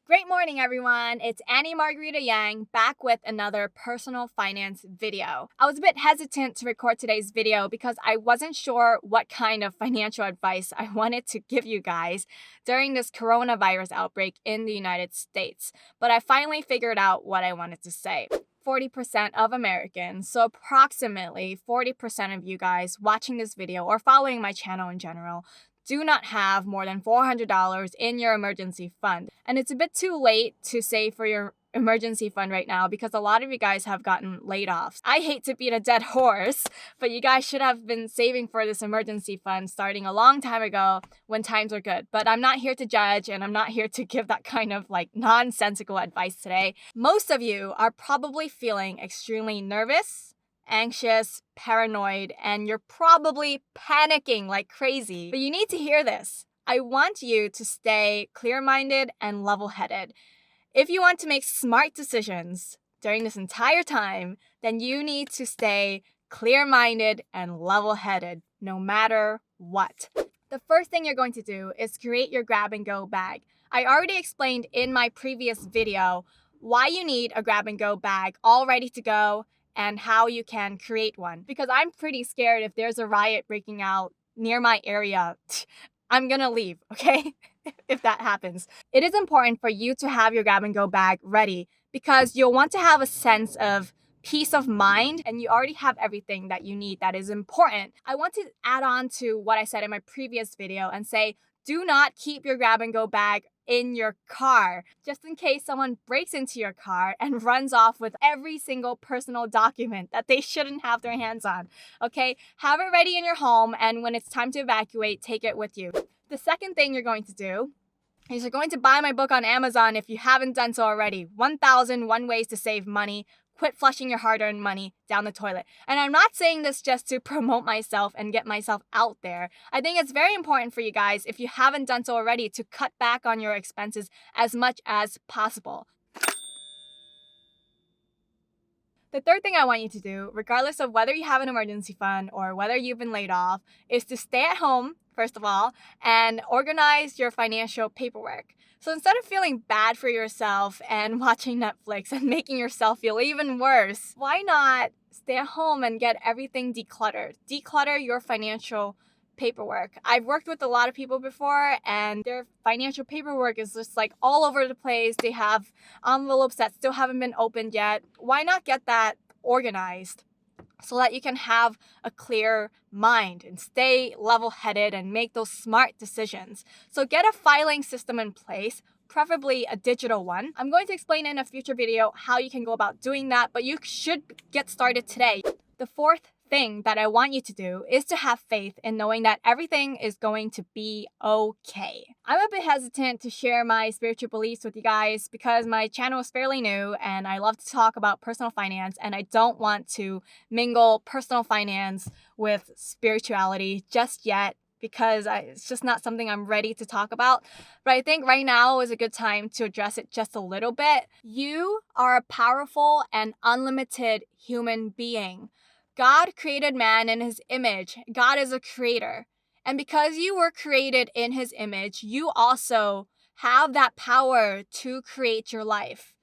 Great morning, everyone. It's Annie Margarita Yang back with another personal finance video. I was a bit hesitant to record today's video because I wasn't sure what kind of financial advice I wanted to give you guys during this coronavirus outbreak in the United States. But I finally figured out what I wanted to say. 40% of Americans, so approximately 40% of you guys watching this video or following my channel in general, do not have more than $400 in your emergency fund. And it's a bit too late to save for your emergency fund right now because a lot of you guys have gotten laid off. I hate to beat a dead horse, but you guys should have been saving for this emergency fund starting a long time ago when times were good. But I'm not here to judge and I'm not here to give that kind of nonsensical advice today. Most of you are probably feeling extremely nervous, anxious, paranoid, and you're probably panicking like crazy. But you need to hear this. I want you to stay clear-minded and level-headed. If you want to make smart decisions during this entire time, then you need to stay clear-minded and level-headed no matter what. The first thing you're going to do is create your grab-and-go bag. I already explained in my previous video why you need a grab-and-go bag all ready to go and how you can create one. Because I'm pretty scared if there's a riot breaking out near my area, I'm gonna leave, okay? If that happens. It is important for you to have your grab-and-go bag ready because you'll want to have a sense of peace of mind and you already have everything that you need that is important. I want to add on to what I said in my previous video and say, do not keep your grab-and-go bag in your car, just in case someone breaks into your car and runs off with every single personal document that they shouldn't have their hands on, okay? Have it ready in your home, and when it's time to evacuate, take it with you. The second thing you're going to do is you're going to buy my book on Amazon if you haven't done so already, 1001 Ways to Save Money. Quit flushing your hard-earned money down the toilet. And I'm not saying this just to promote myself and get myself out there. I think it's very important for you guys, if you haven't done so already, to cut back on your expenses as much as possible. The third thing I want you to do, regardless of whether you have an emergency fund or whether you've been laid off, is to stay at home, first of all, and organize your financial paperwork. So instead of feeling bad for yourself and watching Netflix and making yourself feel even worse, why not stay at home and get everything decluttered? Declutter your financial paperwork. I've worked with a lot of people before and their financial paperwork is just all over the place. They have envelopes that still haven't been opened yet. Why not get that organized so that you can have a clear mind and stay level-headed and make those smart decisions? So get a filing system in place, preferably a digital one. I'm going to explain in a future video how you can go about doing that, but you should get started today. The fourth thing that I want you to do is to have faith in knowing that everything is going to be okay. I'm a bit hesitant to share my spiritual beliefs with you guys because my channel is fairly new and I love to talk about personal finance and I don't want to mingle personal finance with spirituality just yet because it's just not something I'm ready to talk about. But I think right now is a good time to address it just a little bit. You are a powerful and unlimited human being. God created man in his image. God is a creator. And because you were created in his image, you also have that power to create your life.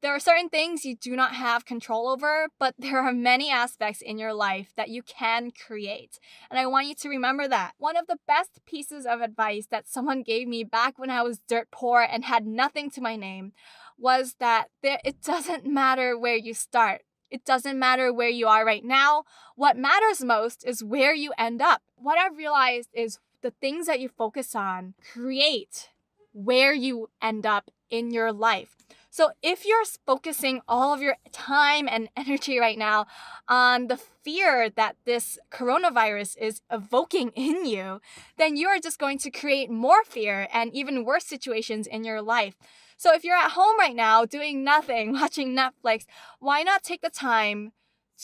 There are certain things you do not have control over, but there are many aspects in your life that you can create. And I want you to remember that. One of the best pieces of advice that someone gave me back when I was dirt poor and had nothing to my name was that it doesn't matter where you start. It doesn't matter where you are right now. What matters most is where you end up. What I've realized is the things that you focus on create where you end up in your life. So if you're focusing all of your time and energy right now on the fear that this coronavirus is evoking in you, then you are just going to create more fear and even worse situations in your life. So if you're at home right now doing nothing, watching Netflix, why not take the time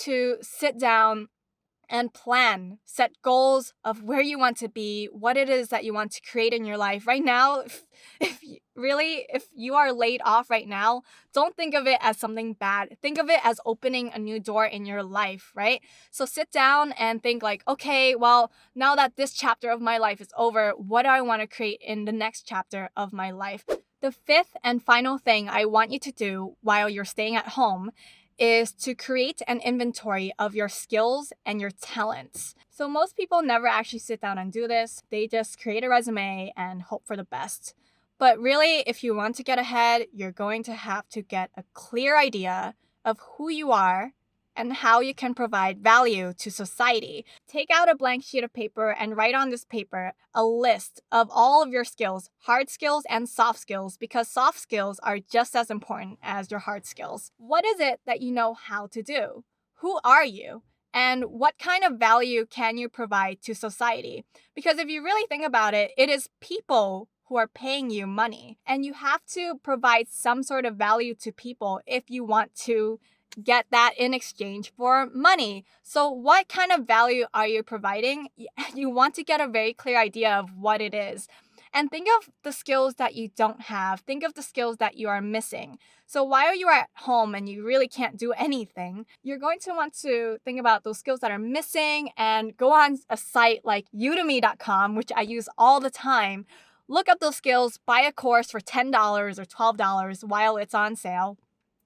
to sit down and plan, set goals of where you want to be, what it is that you want to create in your life. Right now, if you are laid off right now, don't think of it as something bad. Think of it as opening a new door in your life, right? So sit down and think okay, well, now that this chapter of my life is over, what do I want to create in the next chapter of my life? The fifth and final thing I want you to do while you're staying at home is to create an inventory of your skills and your talents. So most people never actually sit down and do this. They just create a resume and hope for the best. But really, if you want to get ahead, you're going to have to get a clear idea of who you are and how you can provide value to society. Take out a blank sheet of paper and write on this paper a list of all of your skills, hard skills and soft skills, because soft skills are just as important as your hard skills. What is it that you know how to do? Who are you? And what kind of value can you provide to society? Because if you really think about it, it is people who are paying you money, and you have to provide some sort of value to people if you want to get that in exchange for money. So what kind of value are you providing? You want to get a very clear idea of what it is. And think of the skills that you don't have. Think of the skills that you are missing. So while you are at home and you really can't do anything, you're going to want to think about those skills that are missing and go on a site like udemy.com, which I use all the time. Look up those skills, buy a course for $10 or $12 while it's on sale,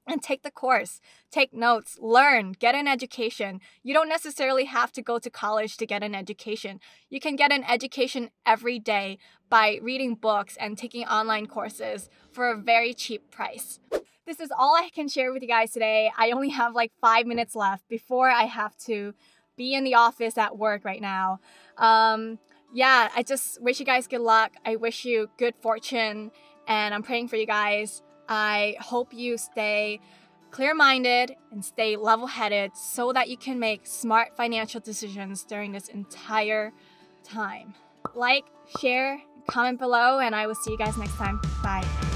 and take the course. Take notes, learn, get an education. You don't necessarily have to go to college to get an education. You can get an education every day by reading books and taking online courses for a very cheap price. This is all I can share with you guys today. I only have like 5 minutes left before I have to be in the office at work right now. I just wish you guys good luck. I wish you good fortune, and I'm praying for you guys. I hope you stay clear-minded and stay level-headed so that you can make smart financial decisions during this entire time. Like, share, comment below, and I will see you guys next time. Bye.